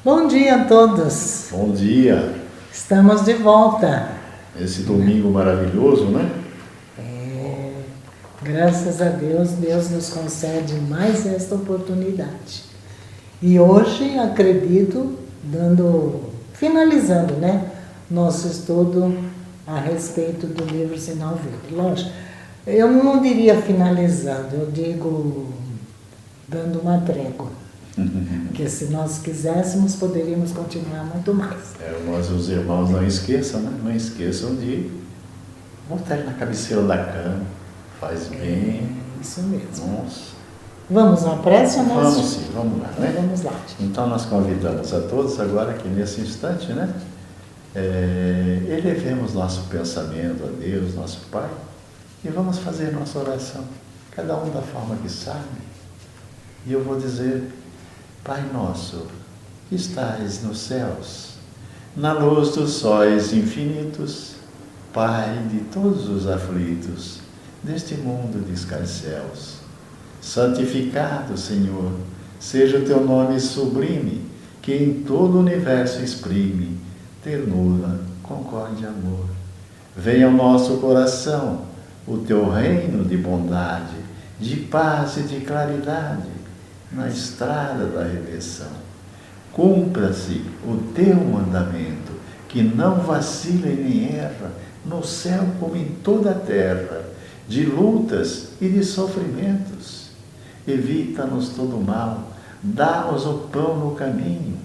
Bom dia a todos. Bom dia. Estamos de volta. Esse domingo maravilhoso, né? Graças a Deus, Deus nos concede mais esta oportunidade. E hoje, acredito, finalizando, né, nosso estudo a respeito do livro Sinal Verde. Lógico, eu não diria finalizando, eu digo dando uma trégua. Porque se nós quiséssemos, poderíamos continuar muito mais. Mas os irmãos não esqueçam, né? Não esqueçam de voltar na cabeceira da cama. Faz bem. Isso mesmo. Nossa. Vamos à prece? Vamos sim, vamos lá, né? Vamos lá. Então nós convidamos a todos agora que nesse instante, né? Elevemos nosso pensamento a Deus, nosso Pai, e vamos fazer nossa oração, cada um da forma que sabe. E eu vou dizer: Pai nosso, que estais nos céus, na luz dos sóis infinitos, Pai de todos os aflitos, deste mundo de escarcéus, santificado, Senhor, seja o teu nome sublime, que em todo o universo exprime ternura, concórdia e amor. Venha ao nosso coração o teu reino de bondade, de paz e de claridade, na estrada da redenção. Cumpra-se o teu mandamento, que não vacila e nem erra, no céu como em toda a terra, de lutas e de sofrimentos. Evita-nos todo mal, dá-nos o pão no caminho,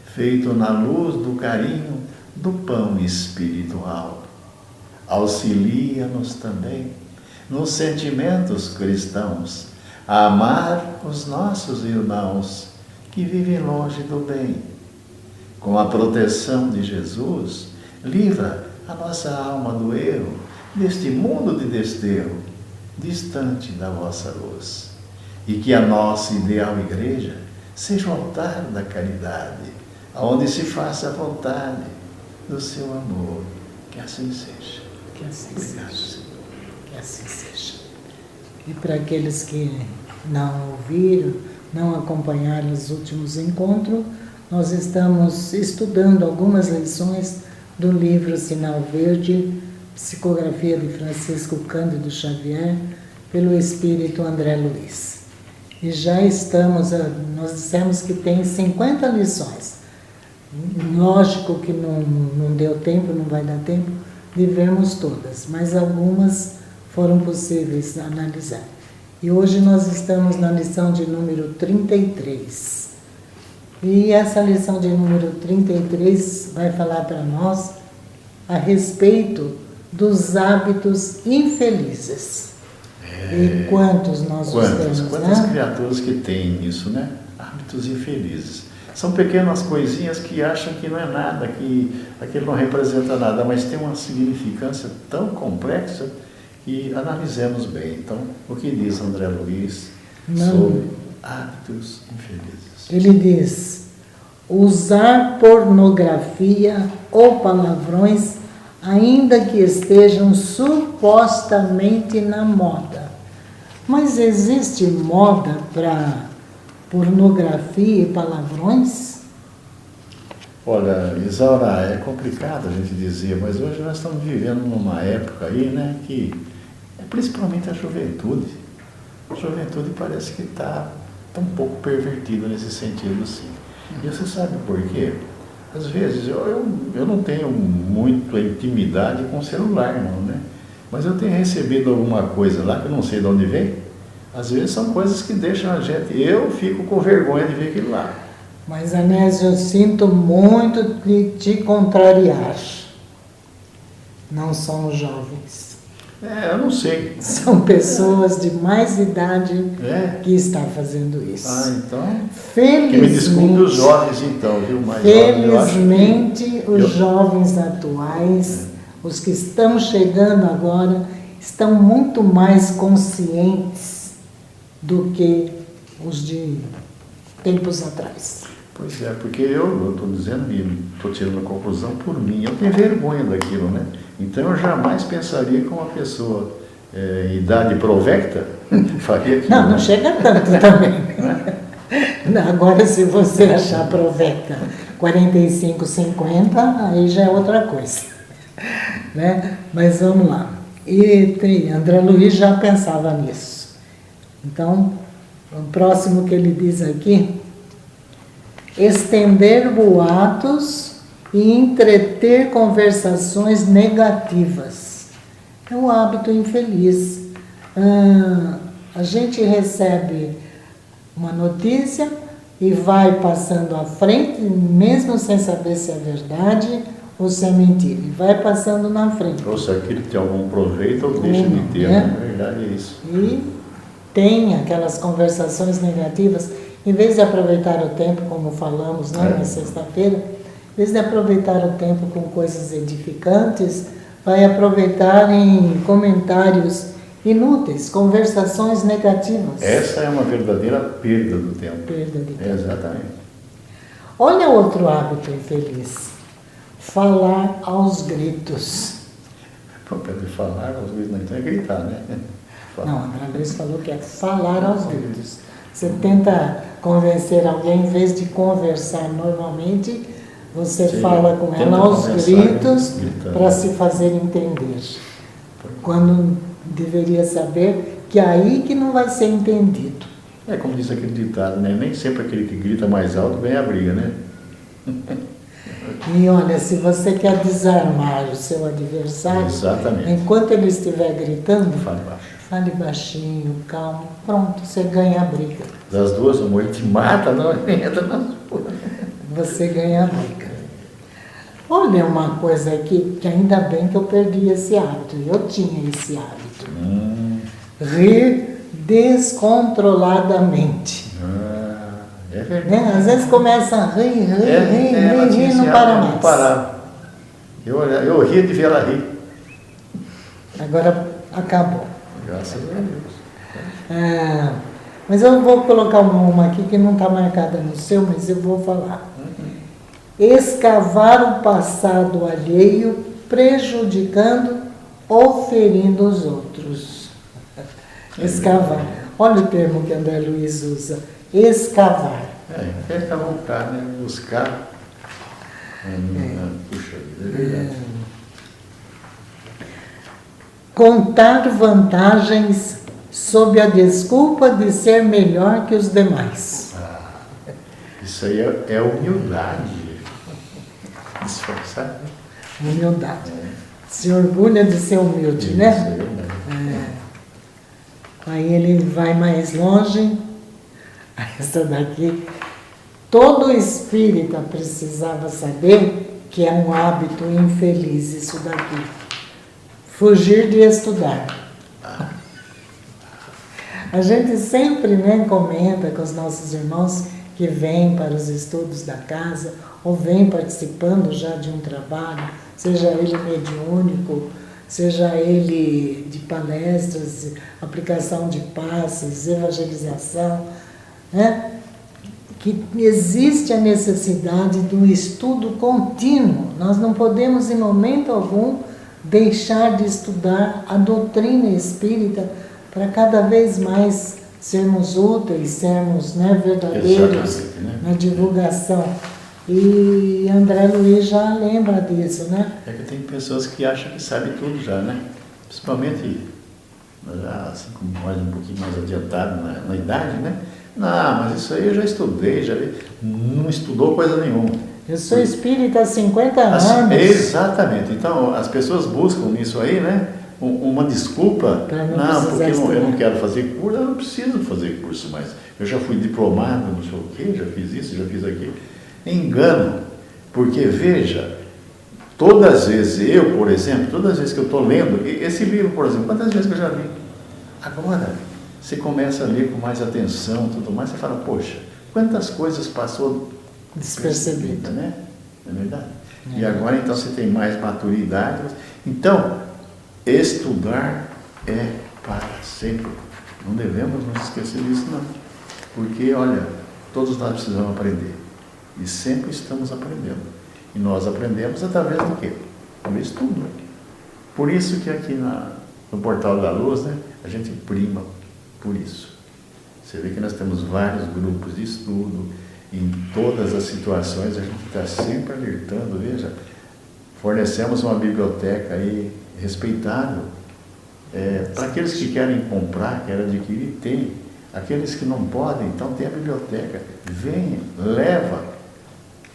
feito na luz do carinho do pão espiritual. Auxilia-nos também nos sentimentos cristãos, a amar os nossos irmãos que vivem longe do bem. Com a proteção de Jesus, livra a nossa alma do erro, deste mundo de desterro, distante da vossa luz. E que a nossa ideal igreja seja o altar da caridade, onde se faça a vontade do seu amor. Que assim seja. Que assim seja. Que assim seja. E para aqueles que não ouviram, não acompanharam os últimos encontros, nós estamos estudando algumas lições do livro Sinal Verde, psicografia de Francisco Cândido Xavier, pelo Espírito André Luiz. E já estamos, nós dissemos que tem 50 lições. Lógico que não deu tempo, não vai dar tempo de vermos todas, mas algumas foram possíveis analisar. E hoje nós estamos na lição de número 33. E essa lição de número 33 vai falar para nós a respeito dos hábitos infelizes. E quantos nós temos, Quantas né? criaturas que têm isso, né? Hábitos infelizes. São pequenas coisinhas que acham que não é nada, que aquilo não representa nada, mas tem uma significância tão complexa que analisemos bem. Então, o que diz André Luiz sobre hábitos infelizes? Ele diz: usar pornografia ou palavrões, ainda que estejam supostamente na moda. Mas existe moda para pornografia e palavrões? Olha, Isaura, é complicado a gente dizer, mas hoje nós estamos vivendo numa época aí, né, que principalmente a juventude. A juventude parece que está um pouco pervertida nesse sentido, sim. E você sabe por quê? Às vezes, eu não tenho muita intimidade com o celular, não, né? Mas eu tenho recebido alguma coisa lá que eu não sei de onde vem. Às vezes são coisas que deixam a gente... Eu fico com vergonha de ver aquilo lá. Mas, Anésio, eu sinto muito de te contrariar. Não são os jovens. Eu não sei. São pessoas de mais idade que estão fazendo isso. Então... Felizmente, que me desculpe os jovens, então, viu? Mas felizmente, os jovens atuais, os que estão chegando agora, estão muito mais conscientes do que os de tempos atrás. Pois é, porque eu estou dizendo e estou tirando a conclusão por mim. Eu tenho vergonha daquilo, né? Então eu jamais pensaria que uma pessoa em idade provecta faria aquilo. Não chega tanto também. Agora, se você achar provecta 45, 50, aí já é outra coisa. Né? Mas vamos lá. E André Luiz já pensava nisso. Então, o próximo que ele diz aqui: estender boatos e entreter conversações negativas. É um hábito infeliz. A gente recebe uma notícia e vai passando à frente, mesmo sem saber se é verdade ou se é mentira. E vai passando na frente. Ou se aquilo tem algum proveito ou deixa de ter, né? Na verdade é isso. E tem aquelas conversações negativas, em vez de aproveitar o tempo, como falamos, né, na sexta-feira, em vez de aproveitar o tempo com coisas edificantes, vai aproveitar em comentários inúteis, conversações negativas. Essa é uma verdadeira perda do tempo. Perda de tempo. Exatamente. Olha outro hábito infeliz: falar aos gritos. Pô, para ele falar, às vezes não, então é gritar, né? Não, André Luiz falou que é falar aos gritos. Você tenta convencer alguém, em vez de conversar normalmente, você fala com ela aos gritos para se fazer entender. Quando deveria saber que é aí que não vai ser entendido. É como diz aquele ditado, né? Nem sempre aquele que grita mais alto ganha a briga, né? E olha, se você quer desarmar o seu adversário, exatamente, enquanto ele estiver gritando, fale baixo. Fale baixinho, calmo, pronto, você ganha a briga. Das duas, uma ele te mata, não entra na sua. Você ganha a briga. Olha uma coisa aqui, que ainda bem que eu perdi esse hábito. Eu tinha esse hábito. Rir descontroladamente. É verdade. Né? Às vezes começa a rir, e não para mais. Não parava. Eu ria de ver ela rir. Agora acabou. Graças a Deus. Mas eu vou colocar uma aqui que não está marcada no seu, mas eu vou falar. Escavar o passado alheio, prejudicando ou ferindo os outros. Escavar. Olha o termo que André Luiz usa. Escavar. É cavucar, né? Buscar. Puxa vida, é verdade. Contar vantagens sob a desculpa de ser melhor que os demais. Isso aí é humildade. Disfarçar. Humildade. Se orgulha de ser humilde, Isso, né? é verdade. Aí ele vai mais longe. Essa daqui, todo espírita precisava saber que é um hábito infeliz isso daqui. Fugir de estudar. A gente sempre, né, comenta com os nossos irmãos que vêm para os estudos da casa ou vêm participando já de um trabalho, seja ele mediúnico, seja ele de palestras, aplicação de passes, evangelização, né? Que existe a necessidade do estudo contínuo. Nós não podemos, em momento algum, deixar de estudar a doutrina espírita para cada vez mais sermos úteis, sermos, né, verdadeiros na divulgação. E André Luiz já lembra disso, né? É que tem pessoas que acham que sabem tudo já, né? Principalmente já, assim, como mais um pouquinho mais adiantado na idade, né? Não, mas isso aí eu já estudei, já vi. Não estudou coisa nenhuma. Eu sou espírita há 50 anos. Exatamente. Então, as pessoas buscam nisso aí, né? Uma desculpa. Não, porque eu não quero fazer curso, eu não preciso fazer curso mais. Eu já fui diplomado, não sei o quê, já fiz isso, já fiz aquilo. Engano. Porque, veja, todas as vezes, eu, por exemplo, todas as vezes que eu estou lendo, esse livro, por exemplo, quantas vezes que eu já li? Agora, você começa a ler com mais atenção, tudo mais, você fala, poxa, quantas coisas passou despercebida, né? Não é verdade? E agora, então, você tem mais maturidade. Então, estudar é para sempre. Não devemos nos esquecer disso, não. Porque, olha, todos nós precisamos aprender. E sempre estamos aprendendo. E nós aprendemos através do quê? Do estudo. Por isso que aqui no Portal da Luz, né, a gente prima por isso. Você vê que nós temos vários grupos de estudo, em todas as situações a gente está sempre alertando, veja, fornecemos uma biblioteca aí respeitável, para aqueles que querem comprar, querem adquirir, tem. Aqueles que não podem, então tem a biblioteca, venha, leva,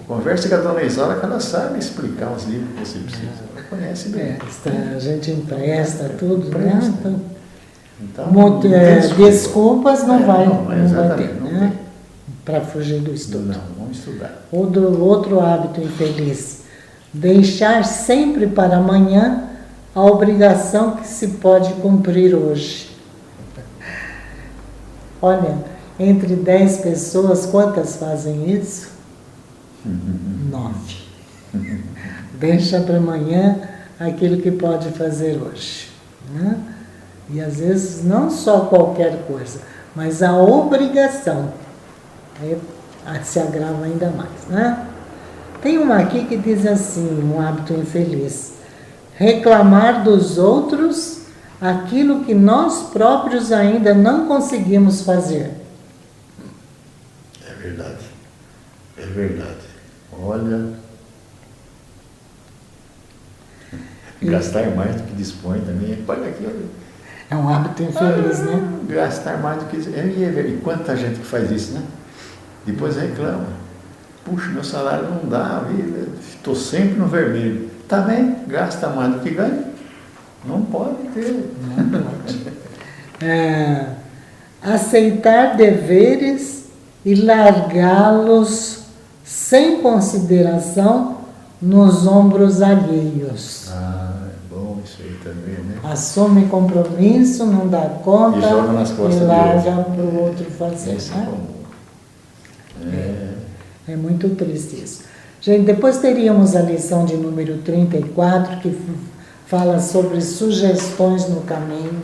converse com a dona Isaura, que ela sabe explicar os livros que você precisa, ela conhece bem. A gente empresta tudo, né? Então, desculpas não vai ter, não né? Para fugir do estudo. Não, vamos estudar. Outro hábito infeliz, deixar sempre para amanhã a obrigação que se pode cumprir hoje. Olha, entre 10 pessoas, quantas fazem isso? 9. Deixa para amanhã aquilo que pode fazer hoje, né? E às vezes não só qualquer coisa, mas a obrigação se agrava ainda mais, né? Tem uma aqui que diz assim, um hábito infeliz: reclamar dos outros aquilo que nós próprios ainda não conseguimos fazer. É verdade, é verdade. Olha, gastar mais do que dispõe também, olha aqui, olha. É um hábito infeliz, né? Gastar mais do que... E quanta gente que faz isso, né? Depois reclama. Puxa, meu salário não dá, estou sempre no vermelho. Tá bem, gasta mais do que ganha. Não pode ter. Não pode. Aceitar deveres e largá-los sem consideração nos ombros alheios. É bom isso aí também, né? Assume compromisso, não dá conta e joga nas costas e larga para o outro fazer. Isso né? É muito triste isso. Gente, depois teríamos a lição de número 34, que fala sobre sugestões no caminho.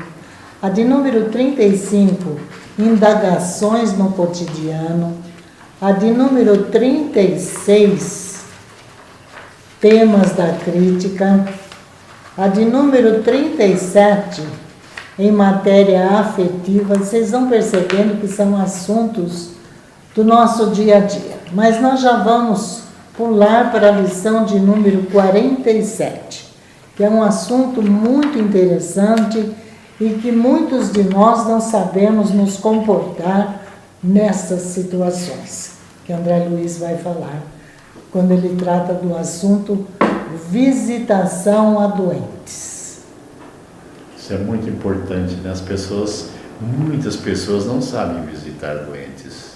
A de número 35, indagações no cotidiano. A de número 36, temas da crítica. A de número 37, em matéria afetiva. Vocês vão percebendo que são assuntos do nosso dia a dia. Mas nós já vamos pular para a lição de número 47, que é um assunto muito interessante e que muitos de nós não sabemos nos comportar nessas situações, que André Luiz vai falar, quando ele trata do assunto visitação a doentes. Isso é muito importante, né? Muitas pessoas não sabem visitar doentes.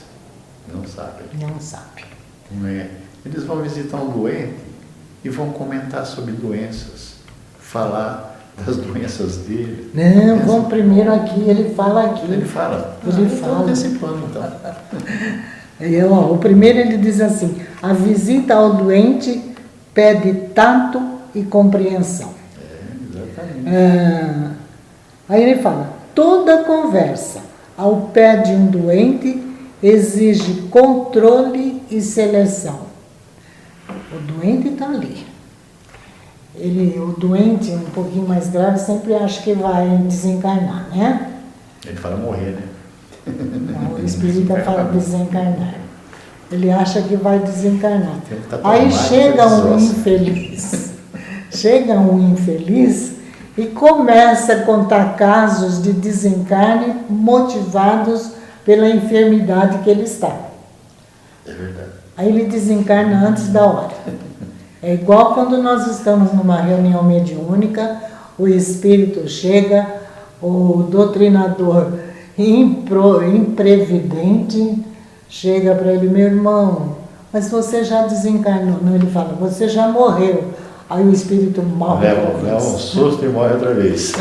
Não sabem. Não sabem. Não é? Eles vão visitar um doente e vão comentar sobre doenças, falar das doenças dele. Não, vão primeiro aqui, ele fala aqui. Ele fala. Estou antecipando, então. O primeiro ele diz assim: a visita ao doente pede tato e compreensão. Exatamente. Aí ele fala: toda conversa ao pé de um doente exige controle e seleção. O doente está ali. O doente, um pouquinho mais grave, sempre acha que vai desencarnar, né? Ele fala morrer, né? Não, o espírita fala desencarnar. Ele acha que vai desencarnar. Aí chega um infeliz e começa a contar casos de desencarne motivados pela enfermidade que ele está. É verdade. Aí ele desencarna antes da hora. É igual quando nós estamos numa reunião mediúnica, o espírito chega, o doutrinador imprevidente chega para ele: meu irmão, mas você já desencarnou. Não, ele fala: você já morreu. Aí o espírito morre outra vez. Leva um susto e morre outra vez.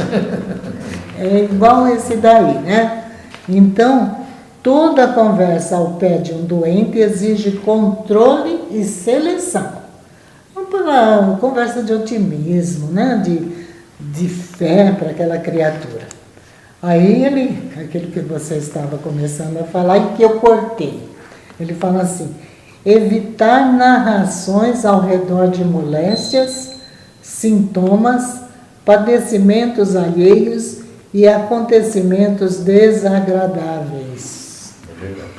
É igual esse daí, né? Então, toda conversa ao pé de um doente exige controle e seleção. Uma conversa de otimismo, né? de fé para aquela criatura. Aí aquilo que você estava começando a falar e que eu cortei, ele fala assim: evitar narrações ao redor de moléstias, sintomas, padecimentos alheios e acontecimentos desagradáveis. verdade.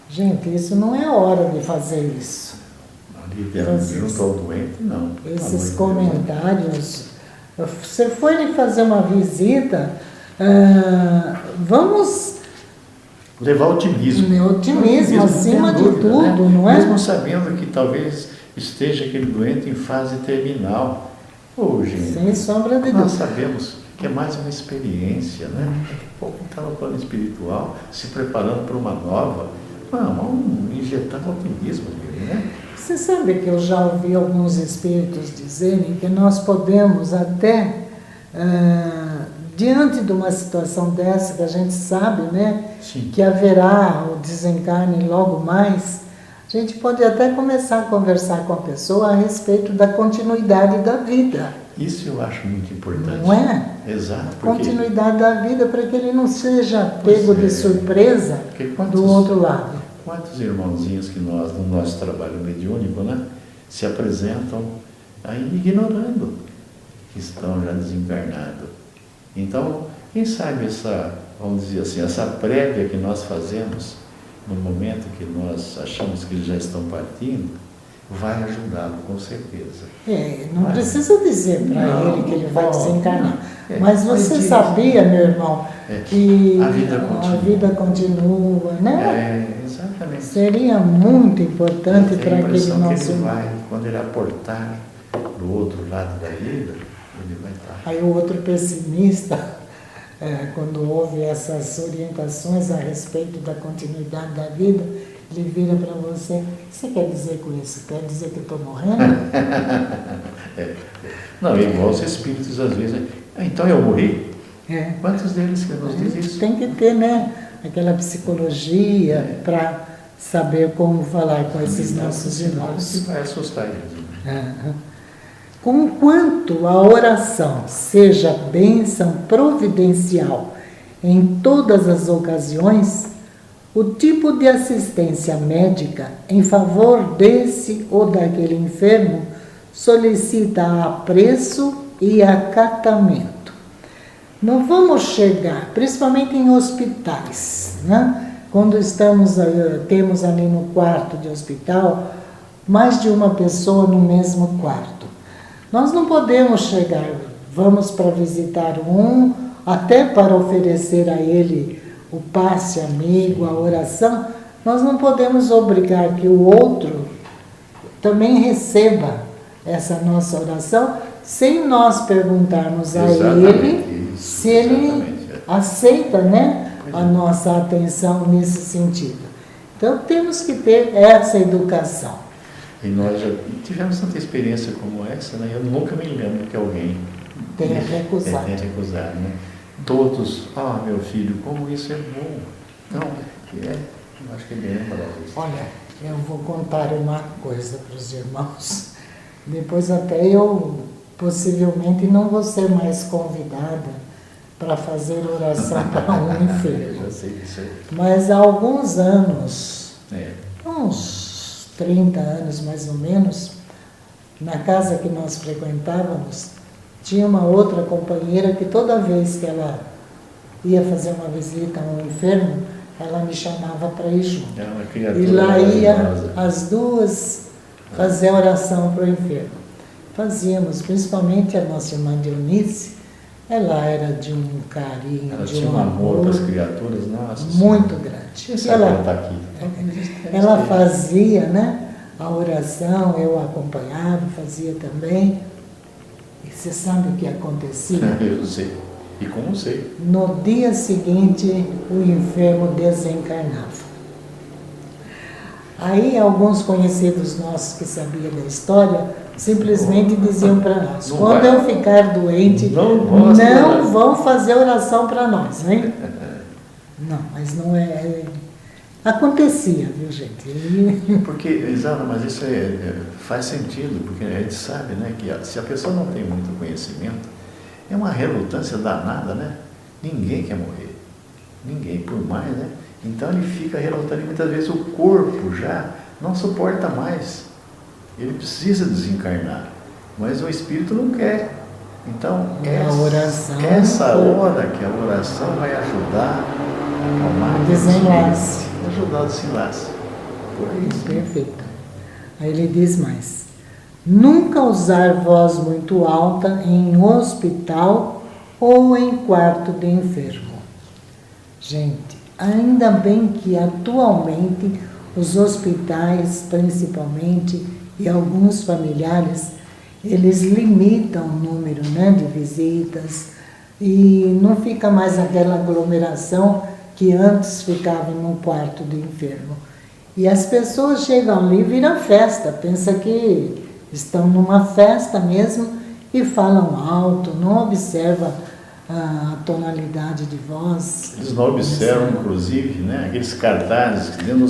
Gente, isso não é hora de fazer isso. Ali junto ao doente, não. Esses comentários. Você foi lhe fazer uma visita, vamos levar otimismo. Otimismo acima de dúvida, tudo, né? não é? Mesmo sabendo que talvez esteja aquele doente em fase terminal. Gente, sem sombra de nós dúvida. sabemos que é mais uma experiência, né? Daqui a pouco está no plano espiritual, se preparando para uma nova. Vamos injetar otimismo nele, né? Você sabe que eu já ouvi alguns espíritos dizerem que nós podemos até, diante de uma situação dessa, que a gente sabe, né, Sim. que haverá o desencarne logo mais, a gente pode até começar a conversar com a pessoa a respeito da continuidade da vida. Isso eu acho muito importante. Não é? Exato. Porque... continuidade da vida para que ele não seja pego de surpresa do outro lado. Quantos irmãozinhos que nós, no nosso trabalho mediúnico, né, se apresentam aí ignorando que estão já desencarnados. Então, quem sabe essa, vamos dizer assim, essa prévia que nós fazemos no momento que nós achamos que eles já estão partindo, vai ajudá-lo com certeza. Não precisa dizer para ele que ele vai desencarnar. Mas você mas sabia, meu irmão, que a vida continua, né? Exatamente. Seria muito importante para aquele nosso irmão. Quando ele aportar do outro lado da vida, ele vai estar. Aí o outro pessimista, quando ouve essas orientações a respeito da continuidade da vida, ele vira para você: o que você quer dizer com isso? Quer dizer que eu estou morrendo? Não, é igual os espíritos às vezes. Então eu morri? Quantos deles que nos dizem isso? Tem que ter, né, aquela psicologia para saber como falar com esses nossos irmãos. Que vai assustar eles. Conquanto a oração seja bênção providencial em todas as ocasiões, o tipo de assistência médica em favor desse ou daquele enfermo solicita apreço e acatamento. Não vamos chegar, principalmente em hospitais, né? Quando temos ali no quarto de hospital mais de uma pessoa no mesmo quarto. Nós não podemos chegar, vamos para visitar um, até para oferecer a ele o passe amigo, a oração, nós não podemos obrigar que o outro também receba essa nossa oração, sem nós perguntarmos a ele se ele aceita, né, a nossa atenção nesse sentido. Então temos que ter essa educação. E nós já tivemos tanta experiência como essa, né? Eu nunca me lembro que alguém tenha recusado. Né? Todos, meu filho, como isso é bom. Então, eu acho que é bem lembrado isso. Olha, eu vou contar uma coisa para os irmãos. Depois até eu possivelmente não vou ser mais convidada para fazer oração para um enfermo. Já sei disso aí. Mas há alguns anos, uns 30 anos mais ou menos, na casa que nós frequentávamos, tinha uma outra companheira que toda vez que ela ia fazer uma visita a um enfermo, ela me chamava para ir junto. E lá ia as duas fazer oração para o enfermo. Fazíamos, principalmente a nossa irmã Dionísia, ela era de um carinho, ela de tinha um amor para as criaturas, nossa, muito grande. Ela fazia, né, a oração, eu acompanhava, fazia também. E você sabe o que acontecia? Eu sei. E como sei? No dia seguinte, o enfermo desencarnava. Aí, alguns conhecidos nossos que sabiam da história, simplesmente diziam para nós: quando eu ficar doente, não vão fazer oração para nós, né? Não, mas não é... Acontecia, viu, gente? Porque, Isana, mas isso faz sentido, porque a gente sabe, né, que se a pessoa não tem muito conhecimento, é uma relutância danada, né? Ninguém quer morrer. Ninguém, por mais, né? Então ele fica relutante, muitas vezes o corpo já não suporta mais. Ele precisa desencarnar, mas o espírito não quer. Então, essa hora que a oração vai ajudar a desenlace. ajudar o Silas. Por aí, sim. Perfeito. Aí ele diz mais: nunca usar voz muito alta em hospital ou em quarto de enfermo. Gente, ainda bem que atualmente os hospitais, principalmente, e alguns familiares, eles limitam o número, né, de visitas e não fica mais aquela aglomeração que antes ficava no quarto do enfermo. E as pessoas chegam ali e viram festa, pensa que estão numa festa mesmo e falam alto, não observa a tonalidade de voz. Eles não observam, inclusive, né, aqueles cartazes que dentro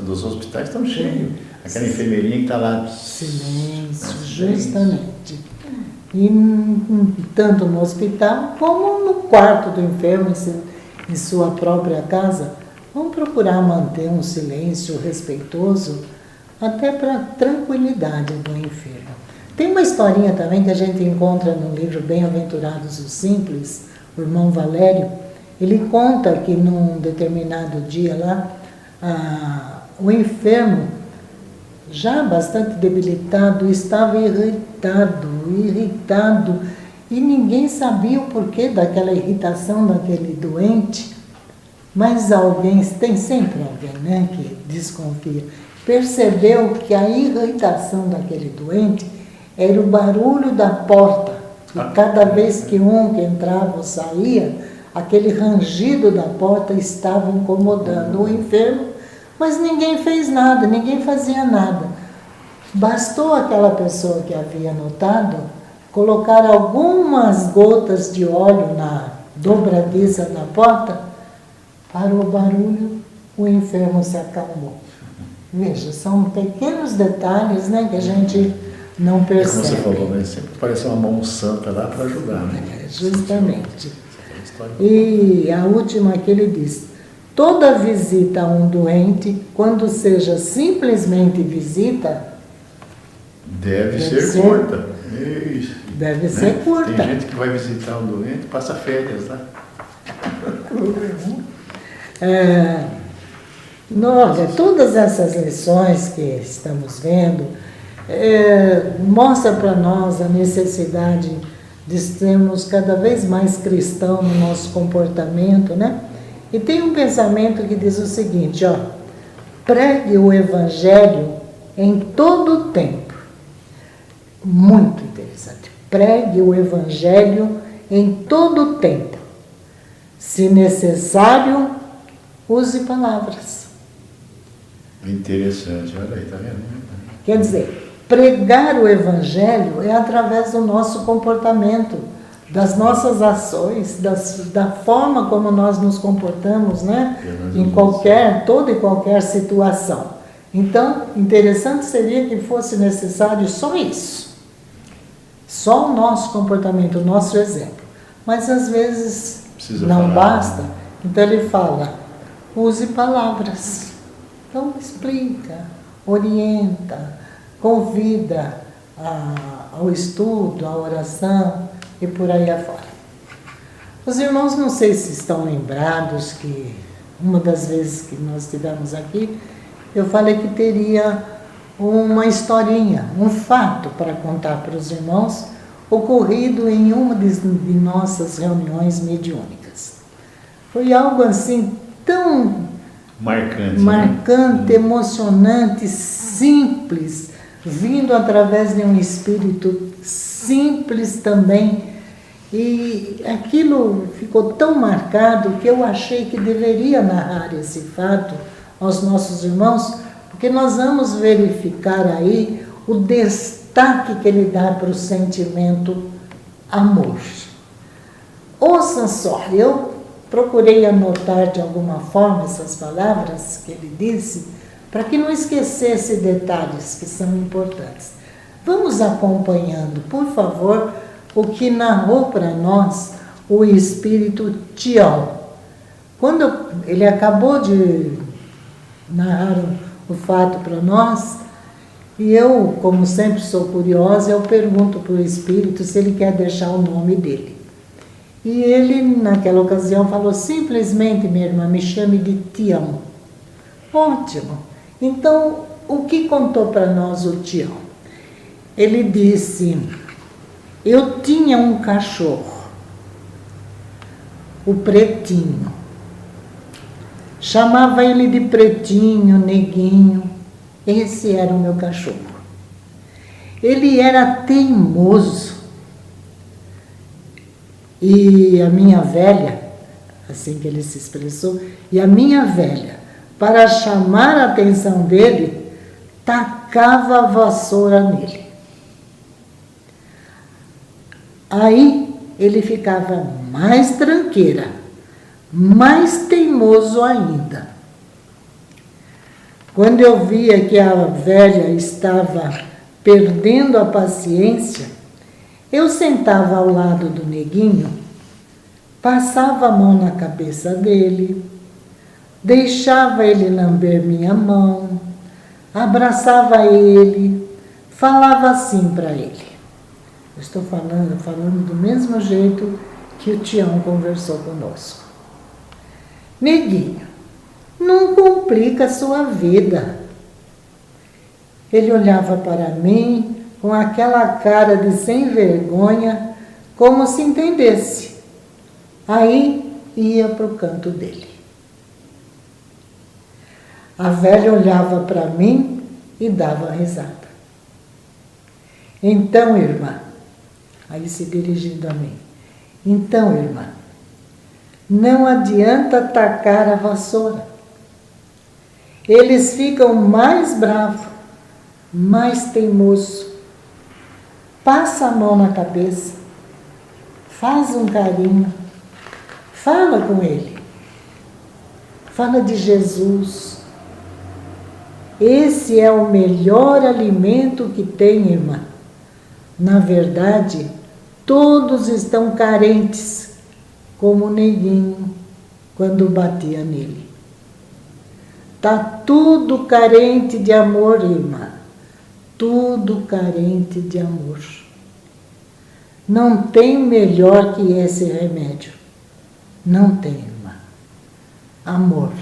dos hospitais estão cheios. Aquela enfermeirinha que está lá. Silêncio, justamente. E tanto no hospital como no quarto do enfermo, em sua própria casa, vamos procurar manter um silêncio respeitoso, até para a tranquilidade do enfermo. Tem uma historinha também que a gente encontra no livro Bem-aventurados os Simples, o irmão Valério. Ele conta que num determinado dia lá, o enfermo, já bastante debilitado, estava irritado, e ninguém sabia o porquê daquela irritação daquele doente, mas alguém, tem sempre alguém, né, que desconfia, percebeu que a irritação daquele doente era o barulho da porta, e cada vez que que entrava ou saía, aquele rangido da porta estava incomodando o enfermo, mas ninguém fez nada, ninguém fazia nada. Bastou aquela pessoa que havia notado colocar algumas gotas de óleo na dobradiça da porta, parou o barulho, o enfermo se acalmou. Veja, são pequenos detalhes, né, que a gente não percebe. Como você falou, né, sempre parece uma mão santa lá para ajudar, né? Justamente. E a última que ele diz: toda visita a um doente, quando seja simplesmente visita, deve ser curta. Isso. Deve né? ser curta. Tem gente que vai visitar um doente e passa férias lá. Olha, todas essas lições que estamos vendo mostra para nós a necessidade de sermos cada vez mais cristãos no nosso comportamento, né? E tem um pensamento que diz o seguinte, ó: pregue o Evangelho em todo o tempo. Muito interessante. Pregue o Evangelho em todo o tempo. Se necessário, use palavras. Interessante, olha aí, tá vendo? Quer dizer, pregar o Evangelho é através do nosso comportamento, das nossas ações, da forma como nós nos comportamos, né? Em toda e qualquer situação. Então, interessante seria que fosse necessário só isso. Só o nosso comportamento, o nosso exemplo. Mas às vezes não basta. Então ele fala, use palavras. Então explica, orienta, convida ao estudo, à oração e por aí afora. Os irmãos, não sei se estão lembrados que uma das vezes que nós estivemos aqui, eu falei que teria uma historinha, um fato para contar para os irmãos, ocorrido em uma de nossas reuniões mediúnicas. Foi algo assim tão marcante, emocionante, simples, vindo através de um espírito simples também. E aquilo ficou tão marcado que eu achei que deveria narrar esse fato aos nossos irmãos, porque nós vamos verificar aí o destaque que ele dá para o sentimento amor. Ouça só, eu procurei anotar de alguma forma essas palavras que ele disse, para que não esquecesse detalhes que são importantes. Vamos acompanhando, por favor, o que narrou para nós o espírito Tião. Quando ele acabou de narrar o fato para nós, e eu, como sempre sou curiosa, eu pergunto para o espírito se ele quer deixar o nome dele. E ele, naquela ocasião, falou simplesmente, minha irmã, me chame de Tião. Ótimo. Então, o que contou para nós o Tião? Ele disse, eu tinha um cachorro, o Pretinho. Chamava ele de Pretinho, Neguinho. Esse era o meu cachorro. Ele era teimoso. E a minha velha, assim que ele se expressou, e a minha velha, para chamar a atenção dele, tacava a vassoura nele. Aí ele ficava mais tranqueira, mais teimoso ainda. Quando eu via que a velha estava perdendo a paciência, eu sentava ao lado do Neguinho, passava a mão na cabeça dele, deixava ele lamber minha mão, abraçava ele, falava assim para ele. Eu estou falando do mesmo jeito que o Tião conversou conosco. Neguinho, não complica a sua vida. Ele olhava para mim com aquela cara de sem vergonha, como se entendesse. Aí ia para o canto dele. A velha olhava para mim e dava risada. Então, irmã, aí se dirigindo a mim, então, irmã, não adianta tacar a vassoura. Eles ficam mais bravos, mais teimosos. Passa a mão na cabeça, faz um carinho, fala com ele, fala de Jesus. Esse é o melhor alimento que tem, irmã. Na verdade, todos estão carentes, como o Neguinho, quando batia nele. Está tudo carente de amor, irmã. Tudo carente de amor. Não tem melhor que esse remédio. Não tem, irmã. Amor.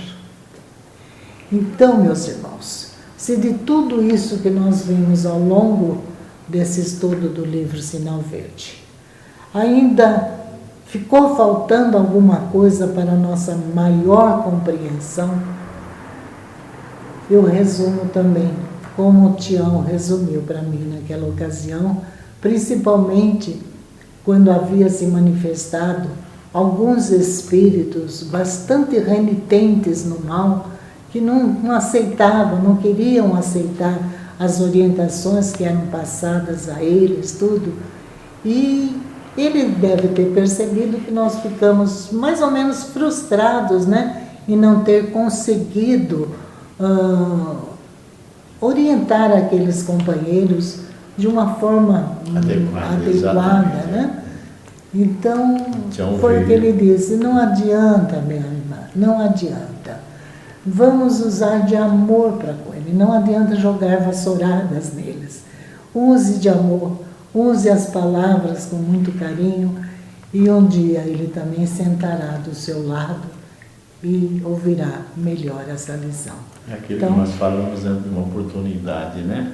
Então, meus irmãos, se de tudo isso que nós vimos ao longo desse estudo do livro Sinal Verde, ainda ficou faltando alguma coisa para a nossa maior compreensão, eu resumo também, como o Tião resumiu para mim naquela ocasião, principalmente quando havia se manifestado alguns espíritos bastante renitentes no mal, que não aceitavam, não queriam aceitar as orientações que eram passadas a eles, tudo. E ele deve ter percebido que nós ficamos mais ou menos frustrados, né, em não ter conseguido orientar aqueles companheiros de uma forma adequada, né? Então, foi o que ele disse, não adianta, minha irmã, não adianta. Vamos usar de amor para com ele, não adianta jogar vassouradas neles. Use de amor, use as palavras com muito carinho e um dia ele também sentará do seu lado e ouvirá melhor essa lição. É aquilo que nós falamos dentro de uma oportunidade, né?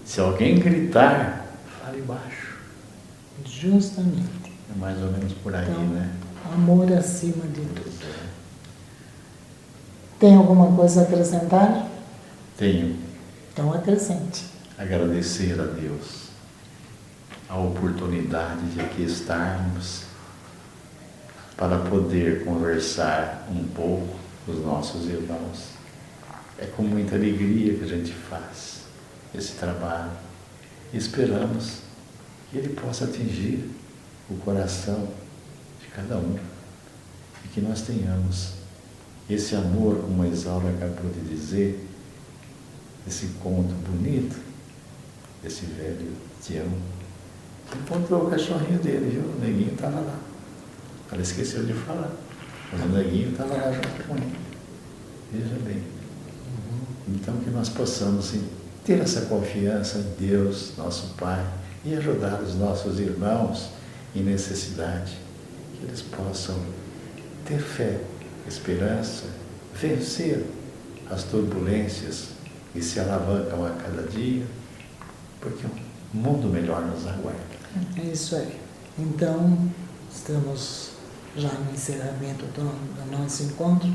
Se alguém gritar, fale baixo. Justamente. É mais ou menos por aí, então, né? Amor acima de tudo. Tem alguma coisa a acrescentar? Tenho. Então acrescente. Agradecer a Deus a oportunidade de aqui estarmos para poder conversar um pouco com os nossos irmãos. É com muita alegria que a gente faz esse trabalho. Esperamos que ele possa atingir o coração de cada um e que nós tenhamos esse amor, como a Isaura acabou de dizer, esse conto bonito desse velho Tião. Encontrou o cachorrinho dele, viu? O Neguinho estava lá. Ela esqueceu de falar, mas o Neguinho estava lá junto com ele. Veja bem. Então que nós possamos ter essa confiança em Deus, nosso Pai, e ajudar os nossos irmãos em necessidade, que eles possam ter fé, esperança, vencer as turbulências que se alavancam a cada dia, porque um mundo melhor nos aguarda. É isso aí. Então, estamos já no encerramento do nosso encontro.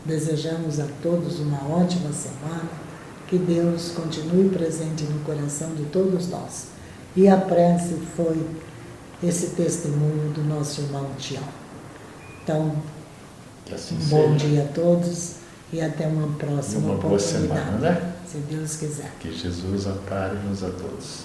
Desejamos a todos uma ótima semana, que Deus continue presente no coração de todos nós. E a prece foi esse testemunho do nosso irmão Tião. Então, Que assim um seja. bom dia a todos e até uma próxima Uma boa oportunidade. semana, né? Se Deus quiser. Que Jesus ampare-nos a todos.